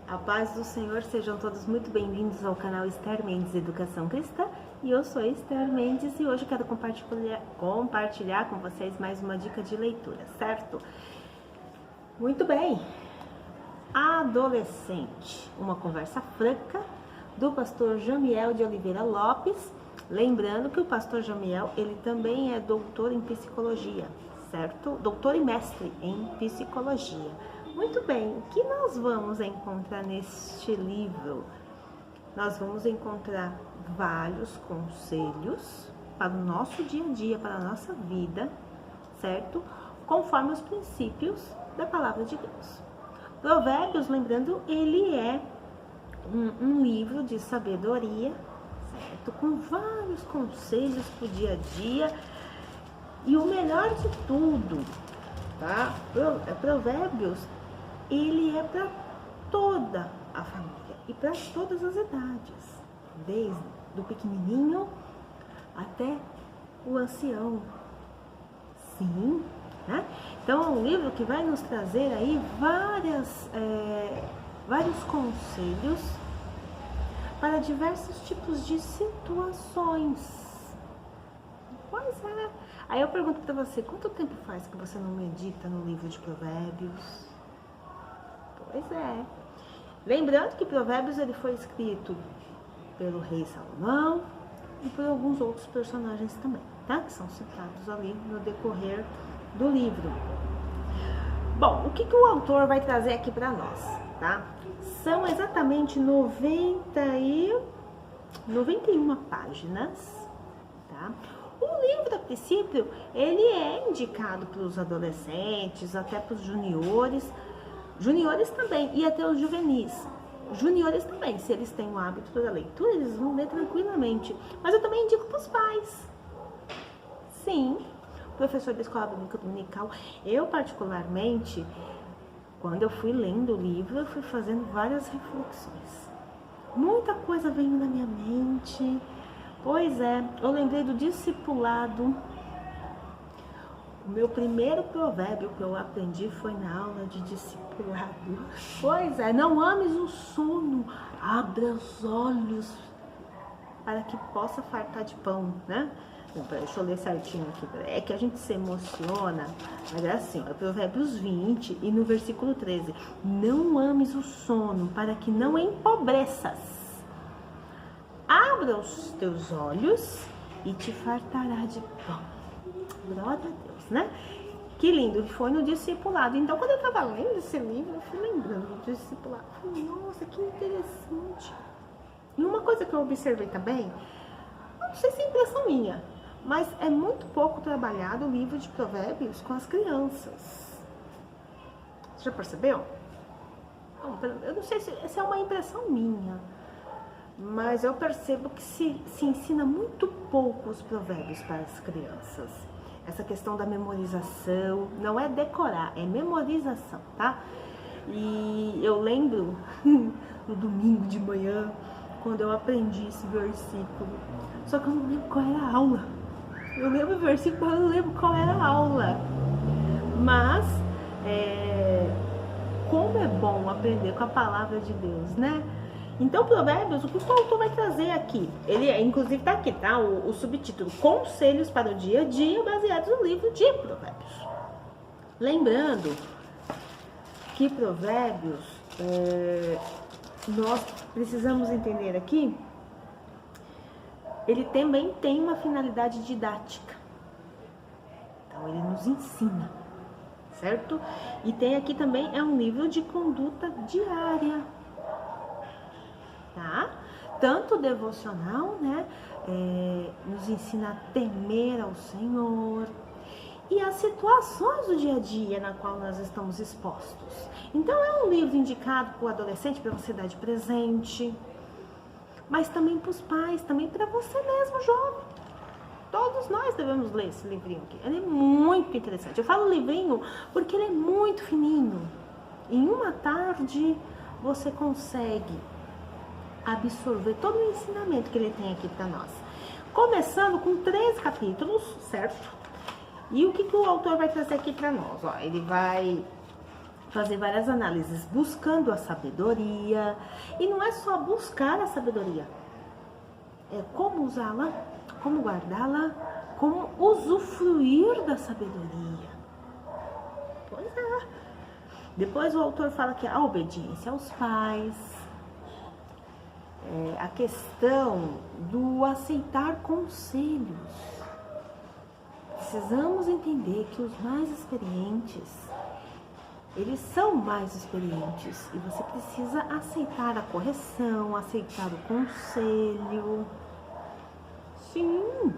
A paz do Senhor, sejam todos muito bem-vindos ao canal Esther Mendes Educação Cristã. E eu sou Esther Mendes e hoje eu quero compartilhar com vocês mais uma dica de leitura, certo? Muito bem! Adolescente, uma conversa franca do pastor Jamiel de Oliveira Lopes. Lembrando que o pastor Jamiel, ele também é doutor em psicologia, certo? Doutor e mestre em psicologia. Muito bem, o que nós vamos encontrar neste livro? Nós vamos encontrar vários conselhos para o nosso dia a dia, para a nossa vida, certo? Conforme os princípios da palavra de Deus. Provérbios, lembrando, ele é um livro de sabedoria, certo? Com vários conselhos para o dia a dia. E o melhor de tudo, tá? Provérbios, ele é para toda a família e para todas as idades, desde do pequenininho até o ancião. Sim, né? Então é um livro que vai nos trazer aí vários conselhos para diversos tipos de situações. Pois é. Aí eu pergunto para você, quanto tempo faz que você não medita no livro de Provérbios? Pois é. Lembrando que Provérbios ele foi escrito pelo rei Salomão e por alguns outros personagens também, tá? Que são citados ali no decorrer do livro. Bom, o que o autor vai trazer aqui para nós, tá? São exatamente 91 páginas, tá? O livro, a princípio, ele é indicado para os adolescentes, até para os juniores também, e até os juvenis. Juniores também, se eles têm o hábito da leitura, eles vão ler tranquilamente. Mas eu também indico para os pais. Sim, professor da escola bíblica dominical. Eu, particularmente, quando eu fui lendo o livro, eu fui fazendo várias reflexões. Muita coisa veio na minha mente. Pois é, eu lembrei do discipulado. O meu primeiro provérbio que eu aprendi foi na aula de discipulado. Pois é, não ames o sono, abra os olhos para que possa fartar de pão, né? Deixa eu ler certinho aqui. É que a gente se emociona, mas é assim, ó, Provérbios 20 e no versículo 13. Não ames o sono para que não empobreças. Abra os teus olhos e te fartará de pão. Glória a Deus, né? Que lindo, foi no discipulado. Então, quando eu estava lendo esse livro, eu fui lembrando do discipulado. Falei, nossa, que interessante. E uma coisa que eu observei também, não sei se é impressão minha, mas é muito pouco trabalhado o livro de Provérbios com as crianças. Você já percebeu? Eu não sei se é uma impressão minha, mas eu percebo que se ensina muito pouco os provérbios para as crianças. Essa questão da memorização, não é decorar, é memorização, tá? E eu lembro no domingo de manhã, quando eu aprendi esse versículo, só que eu não lembro qual era a aula. Eu lembro o versículo, mas eu não lembro qual era a aula. Mas, como é bom aprender com a palavra de Deus, né? Então, Provérbios, o que o autor vai trazer aqui? Ele, inclusive, tá aqui, tá? O subtítulo, Conselhos para o Dia a Dia, baseados no livro de Provérbios. Lembrando que Provérbios, nós precisamos entender aqui, ele também tem uma finalidade didática. Então, ele nos ensina, certo? E tem aqui também, é um livro de conduta diária. Tá? Tanto devocional, né? Nos ensina a temer ao Senhor e as situações do dia a dia na qual nós estamos expostos. Então é um livro indicado para o adolescente, para você dar de presente, mas também para os pais, também para você mesmo, jovem. Todos nós devemos ler esse livrinho aqui. Ele é muito interessante. Eu falo livrinho porque ele é muito fininho. Em uma tarde você consegue absorver todo o ensinamento que ele tem aqui para nós. Começando com 3 capítulos, certo? E o que o autor vai trazer aqui para nós? Ó, ele vai fazer várias análises, buscando a sabedoria. E não é só buscar a sabedoria, é como usá-la, como guardá-la, como usufruir da sabedoria. Pois é. Depois o autor fala que a obediência aos pais, a questão do aceitar conselhos. Precisamos entender que os mais experientes, eles são mais experientes e você precisa aceitar a correção, aceitar o conselho. Sim.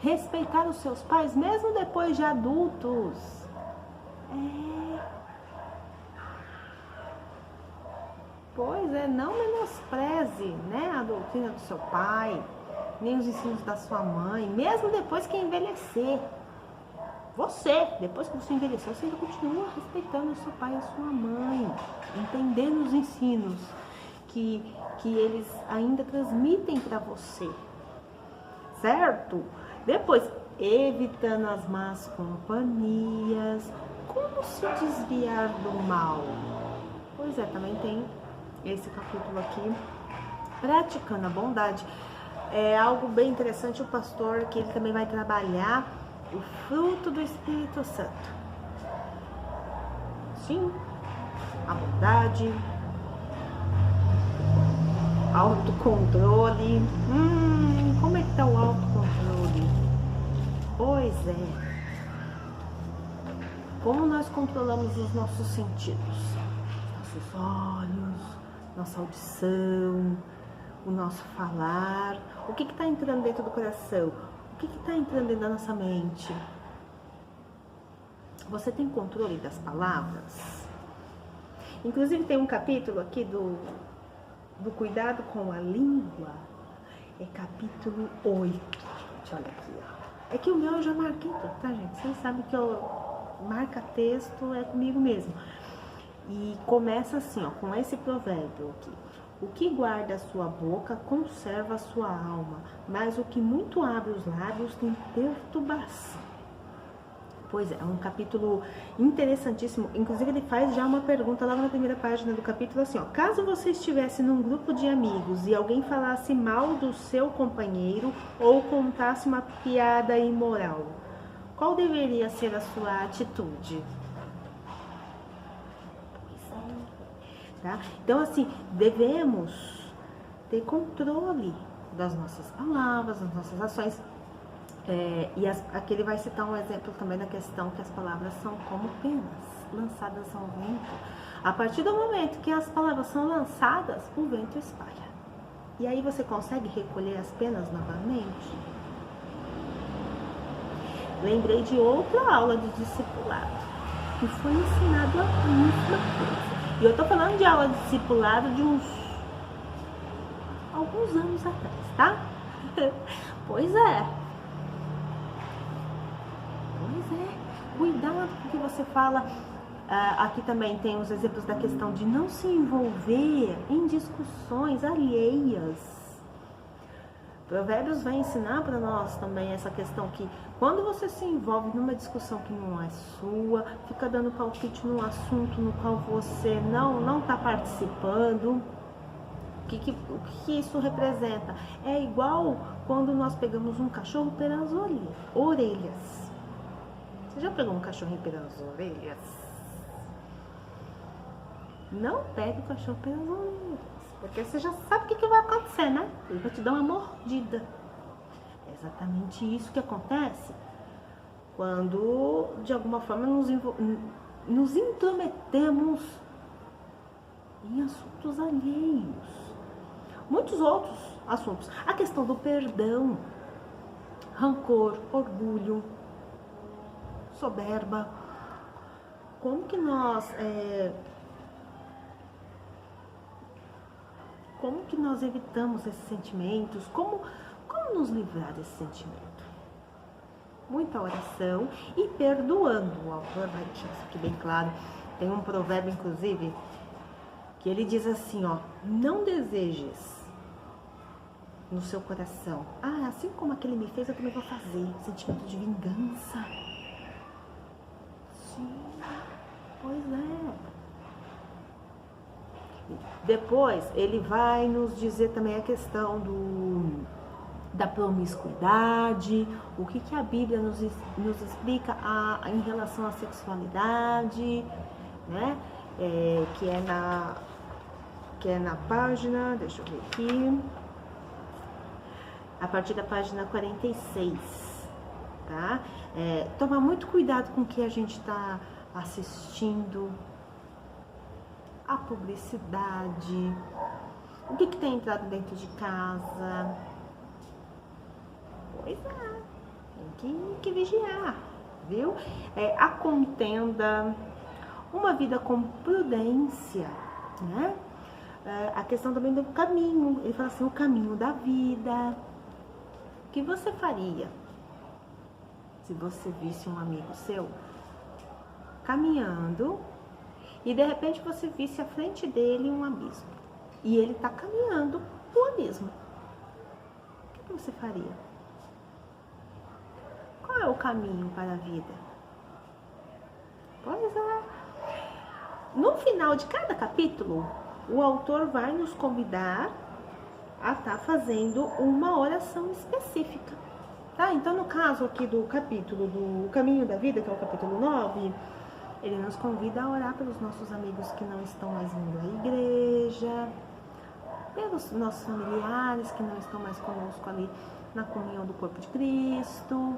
Respeitar os seus pais mesmo depois de adultos. Pois é, não menospreze, né, a doutrina do seu pai, nem os ensinos da sua mãe, mesmo depois que envelhecer. Você, depois que você envelheceu, você ainda continua respeitando o seu pai e a sua mãe, entendendo os ensinos que eles ainda transmitem para você, certo? Depois, evitando as más companhias, como se desviar do mal? Pois é, também tem esse capítulo aqui, praticando a bondade. É algo bem interessante, o pastor, que ele também vai trabalhar o fruto do Espírito Santo. Sim, a bondade, autocontrole. Como é que tá o autocontrole? Pois é. Como nós controlamos os nossos sentidos? Nossos olhos, nossa audição, o nosso falar. O que está entrando dentro do coração? O que está entrando dentro da nossa mente? Você tem controle das palavras? Inclusive tem um capítulo aqui do cuidado com a língua. É capítulo 8. Gente, olha aqui, ó. É que o meu eu já marquei tudo, tá, gente? Vocês sabem que eu marca texto, é comigo mesmo. E começa assim, ó, com esse provérbio aqui. O que guarda a sua boca conserva a sua alma, mas o que muito abre os lábios tem perturbação. Pois é um capítulo interessantíssimo. Inclusive ele faz já uma pergunta logo na primeira página do capítulo assim, ó. Caso você estivesse num grupo de amigos e alguém falasse mal do seu companheiro ou contasse uma piada imoral, qual deveria ser a sua atitude? Tá? Então, assim, devemos ter controle das nossas palavras, das nossas ações. Aqui ele vai citar um exemplo também da questão que as palavras são como penas lançadas ao vento. A partir do momento que as palavras são lançadas, o vento espalha. E aí você consegue recolher as penas novamente. Lembrei de outra aula de discipulado, que foi ensinado a mesma coisa. E eu tô falando de aula de discipulado de alguns anos atrás, tá? Pois é. Cuidado com o que você fala. Aqui também tem os exemplos da questão de não se envolver em discussões alheias. Provérbios vai ensinar para nós também essa questão que quando você se envolve numa discussão que não é sua, fica dando palpite num assunto no qual você não está participando, o que isso representa? É igual quando nós pegamos um cachorro pelas orelhas. Você já pegou um cachorrinho pelas orelhas? Não pegue o cachorro pelas orelhas, porque você já sabe o que vai acontecer, né? Ele vai te dar uma mordida. É exatamente isso que acontece quando, de alguma forma, nos intrometemos em assuntos alheios. Muitos outros assuntos. A questão do perdão, rancor, orgulho, soberba. Como que nós evitamos esses sentimentos? Como nos livrar desse sentimento? Muita oração e perdoando. O autor vai deixar isso aqui bem claro. Tem um provérbio, inclusive, que ele diz assim, ó: não desejes no seu coração, assim como aquele me fez, eu também vou fazer. Sentimento de vingança. Sim. Pois é. Depois, ele vai nos dizer também a questão da promiscuidade, o que a Bíblia nos explica em relação à sexualidade, né? Que é na página, deixa eu ver aqui, a partir da página 46, tá? Tomar muito cuidado com o que a gente está assistindo, a publicidade, o que tem entrado dentro de casa. Pois é, tem que vigiar, viu? A contenda, uma vida com prudência, né? A questão também do caminho, ele fala assim, o caminho da vida. O que você faria se você visse um amigo seu caminhando e de repente você visse à frente dele um abismo e ele está caminhando pro abismo? O que você faria? Qual é o caminho para a vida? Pois é. No final de cada capítulo, o autor vai nos convidar a estar fazendo uma oração específica, tá? Então, no caso aqui do capítulo do Caminho da Vida, que é o capítulo 9, ele nos convida a orar pelos nossos amigos que não estão mais indo à igreja, pelos nossos familiares que não estão mais conosco ali na comunhão do corpo de Cristo.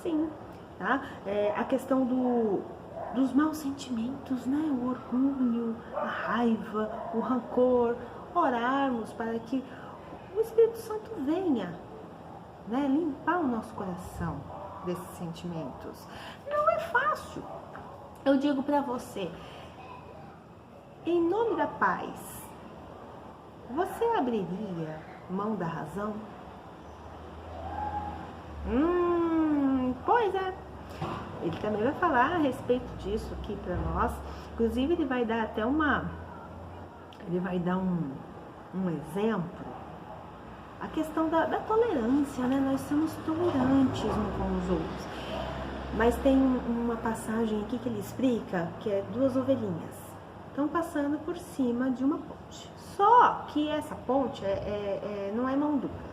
Sim, tá? A questão dos maus sentimentos, né? O orgulho, a raiva, o rancor. Orarmos para que o Espírito Santo venha, né? Limpar o nosso coração desses sentimentos. Não é fácil. Eu digo para você, em nome da paz, você abriria mão da razão? Pois é. Ele também vai falar a respeito disso aqui para nós. Inclusive, ele vai dar até um exemplo. A questão da tolerância, né? Nós somos tolerantes uns com os outros. Mas tem uma passagem aqui que ele explica que é 2 ovelhinhas estão passando por cima de uma ponte. Só que essa ponte não é mão dupla,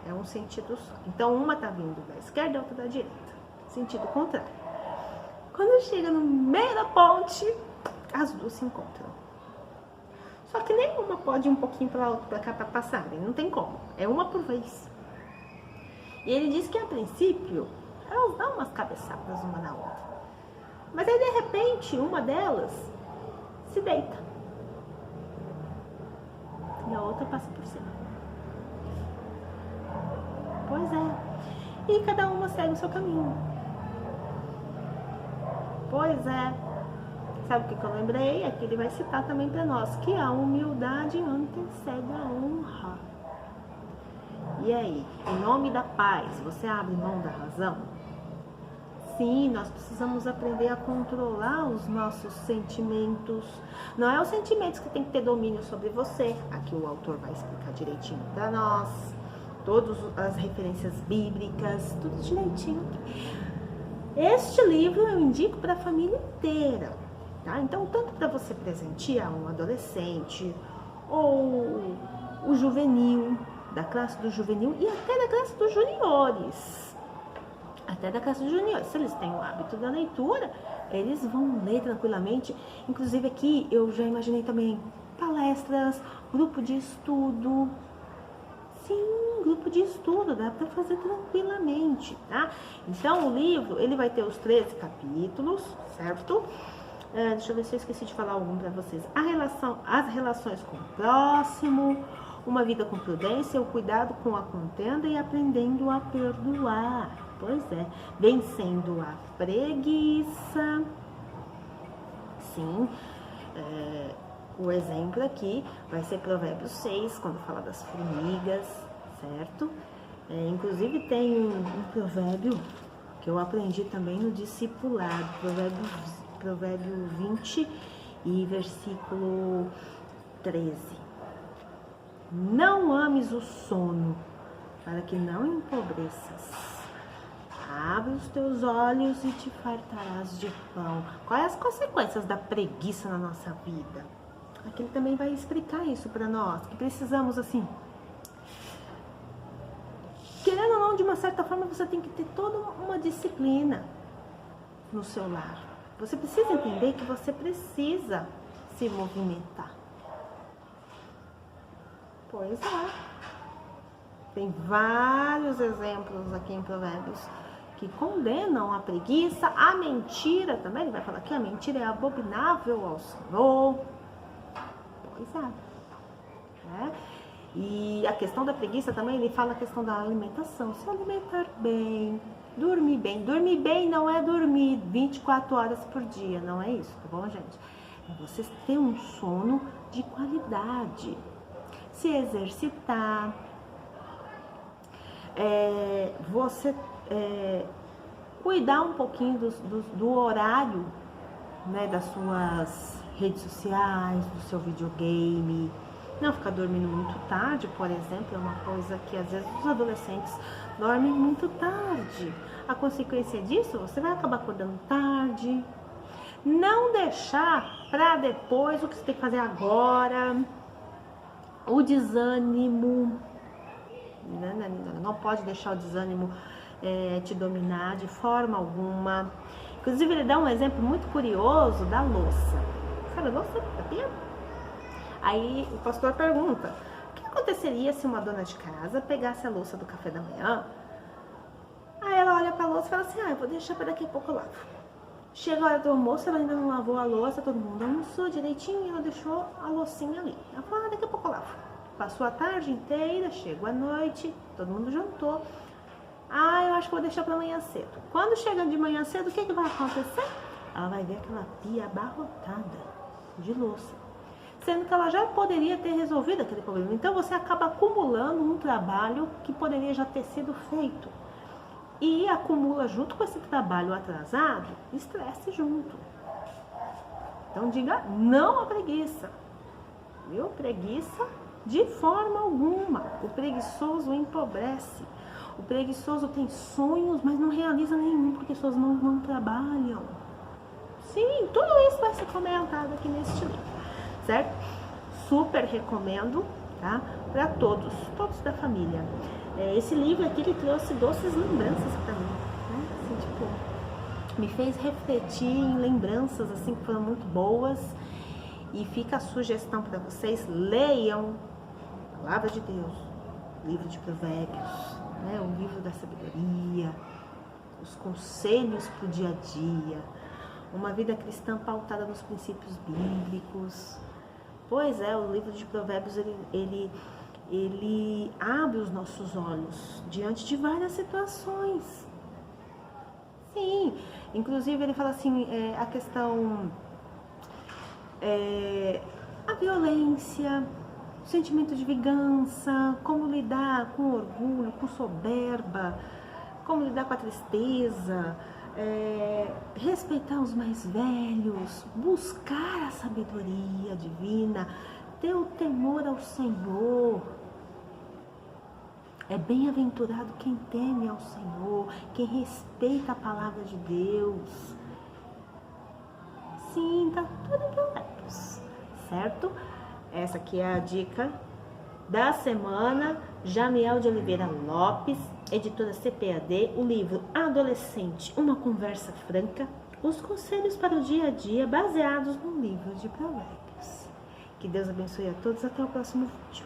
é um sentido só. Então uma está vindo da esquerda e a outra da direita, sentido contrário. Quando chega no meio da ponte, as duas se encontram. Só que nenhuma pode ir um pouquinho para lá, outra para cá para passarem, não tem como. É uma por vez. E ele diz que a princípio elas dão umas cabeçadas uma na outra. Mas aí de repente uma delas se deita e a outra passa por cima. Pois é. E cada uma segue o seu caminho. Pois é. Sabe o que eu lembrei? É que ele vai citar também para nós que a humildade antecede a honra. E aí, em nome da paz, você abre mão da razão? Sim, nós precisamos aprender a controlar os nossos sentimentos. Não é os sentimentos que tem que ter domínio sobre você. Aqui o autor vai explicar direitinho para nós. Todas as referências bíblicas, tudo direitinho. Este livro eu indico para a família inteira. Tá? Então, tanto para você presentear um adolescente ou o juvenil, da classe do juvenil e até da classe dos juniores. Até da classe dos juniores. Se eles têm o hábito da leitura, eles vão ler tranquilamente. Inclusive aqui eu já imaginei também palestras, grupo de estudo. Sim, grupo de estudo, dá para fazer tranquilamente, tá? Então o livro, ele vai ter os 13 capítulos, certo? Deixa eu ver se eu esqueci de falar algum para vocês. As relações com o próximo, uma vida com prudência, o cuidado com a contenda e aprendendo a perdoar. Pois é, vencendo a preguiça. Sim, o exemplo aqui vai ser Provérbios 6, quando fala das formigas, certo? Inclusive tem um provérbio que eu aprendi também no discipulado, provérbio 20 e versículo 13. Não ames o sono, para que não empobreças. Abre os teus olhos e te fartarás de pão. Quais as consequências da preguiça na nossa vida? Aqui ele também vai explicar isso para nós, que precisamos assim... Querendo ou não, de uma certa forma, você tem que ter toda uma disciplina no seu lar. Você precisa entender que você precisa se movimentar. Pois é. Tem vários exemplos aqui em Provérbios que condenam a preguiça, a mentira também. Ele vai falar que a mentira é abominável ao Senhor. Pois é. E a questão da preguiça também, ele fala a questão da alimentação. Se alimentar bem, dormir bem. Dormir bem não é dormir 24 horas por dia, não é isso, tá bom, gente? É você ter um sono de qualidade. Se exercitar. Você cuidar um pouquinho do horário, né, das suas redes sociais, do seu videogame. Não ficar dormindo muito tarde, por exemplo, é uma coisa que às vezes os adolescentes dormem muito tarde. A consequência disso, você vai acabar acordando tarde. Não deixar para depois o que você tem que fazer agora. O desânimo. Não pode deixar o desânimo te dominar de forma alguma. Inclusive, ele dá um exemplo muito curioso da louça. Sabe a louça da pia? Aí o pastor pergunta, o que aconteceria se uma dona de casa pegasse a louça do café da manhã? Aí ela olha pra louça e fala assim, eu vou deixar para daqui a pouco eu lavo. Chega a hora do almoço, ela ainda não lavou a louça, todo mundo almoçou direitinho e ela deixou a loucinha ali. Ela fala, daqui a pouco eu lavo. Passou a tarde inteira, chegou a noite, todo mundo jantou. Eu acho que vou deixar para amanhã cedo. Quando chega de manhã cedo, o que vai acontecer? Ela vai ver aquela pia abarrotada de louça. Sendo que ela já poderia ter resolvido aquele problema. Então você acaba acumulando um trabalho que poderia já ter sido feito. E acumula junto com esse trabalho atrasado, estresse junto. Então diga não à preguiça. Viu? Preguiça de forma alguma. O preguiçoso empobrece. O preguiçoso tem sonhos, mas não realiza nenhum, porque suas mãos não trabalham. Sim, tudo isso vai ser comentado aqui neste livro. Certo? Super recomendo, tá? Para todos da família. Esse livro aqui, ele trouxe doces lembranças para mim, né? Assim, tipo, me fez refletir em lembranças, assim, que foram muito boas. E fica a sugestão para vocês, leiam a Palavra de Deus, o livro de Provérbios, né? O livro da sabedoria, os conselhos para o dia a dia, uma vida cristã pautada nos princípios bíblicos. Pois é, o livro de Provérbios, ele abre os nossos olhos diante de várias situações. Sim, inclusive ele fala assim, a questão, a violência, o sentimento de vingança, como lidar com orgulho, com soberba, como lidar com a tristeza, respeitar os mais velhos, buscar a sabedoria divina, ter o temor ao Senhor. É bem-aventurado quem teme ao Senhor, quem respeita a palavra de Deus. Sim, tá tudo em Provérbios, certo? Essa aqui é a dica da semana. Jamiel de Oliveira Lopes, editora CPAD, o livro Adolescente, uma conversa franca, os conselhos para o dia a dia baseados no livro de Provérbios. Que Deus abençoe a todos, até o próximo vídeo.